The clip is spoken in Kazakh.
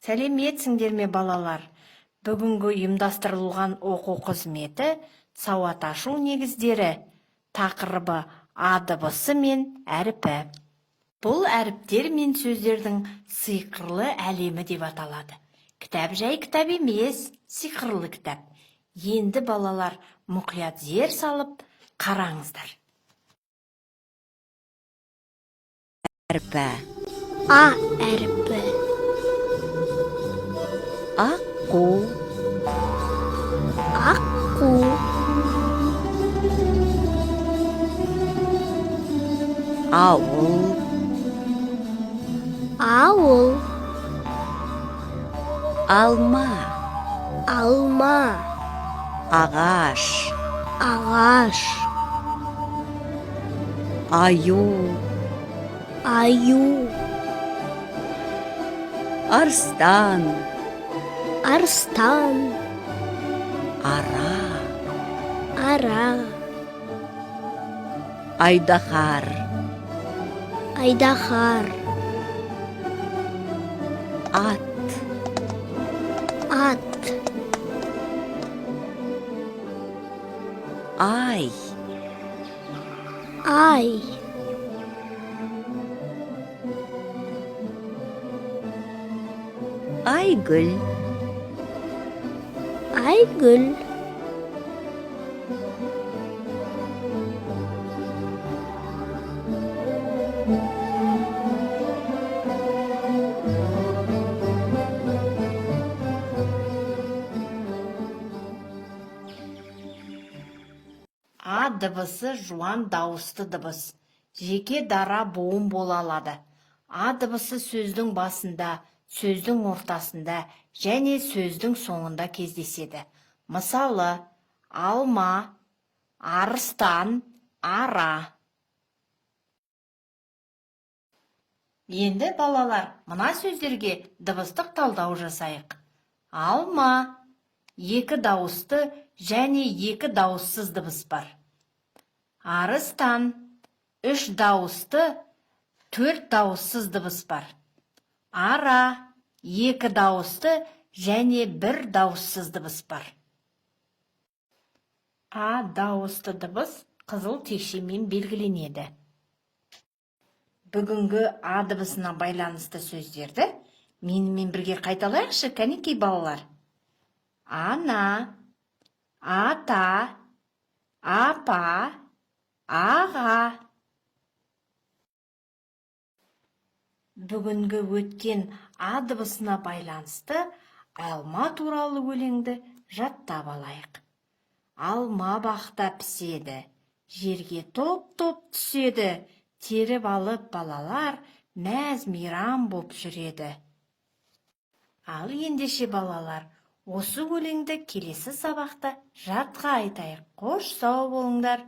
Сәлеметсіңдер ме балалар? Бүгінгі ұйымдастырылған оқу қызметі сауат ашу негіздері тақырыбы А дыбысы мен әріпі. Бұл әріптер мен сөздердің сиқырлы әлемі деп аталады. Кітап жай кітап емес, сиқырлы кітап. Енді балалар мұқият зер салып қараңыздар. Әріпі. А әріпі. Аққу. Аққу. Ауыл. Ауыл. Алма. Алма. Ағаш. Ағаш. Аю. Аю. Арстан. Арстан. Ара. Ара. Айдаһар. Айдаһар. Ат. Ат. Ай. Ай. Айгүл. Айгүл. А дыбысы жуан дауысты дыбыс. Жеке дара буын бола алады. А дыбысы сөздің басында, сөздің ортасында және сөздің соңында кездеседі. Мысалы, алма, арыстан, ара. Енді балалар, мына сөздерге дыбыстық талдау жасайық. Алма, екі дауысты және екі дауыссыз дыбыс бар. Арыстан, үш дауысты, төрт дауыссыз дыбыс бар. Ара, екі дауысты және бір дауыссыз дыбыс бар. А дауысты дыбыс қызыл текшемен белгіленеді. Бүгінгі А дыбысына байланысты сөздерді менімен бірге қайталайықшы, кәнекей балалар. Ана, ата, апа, аға. Бүгінгі өткен А дыбысына байланысты алма туралы өлеңді жаттап алайық. Алма бақта піседі, жерге топ-топ түседі, теріп алып балалар мәз-мейрам боп жүреді. Ал ендеше балалар, осы өлеңді келесі сабақта жатқа айтайық. Қош сау болыңдар.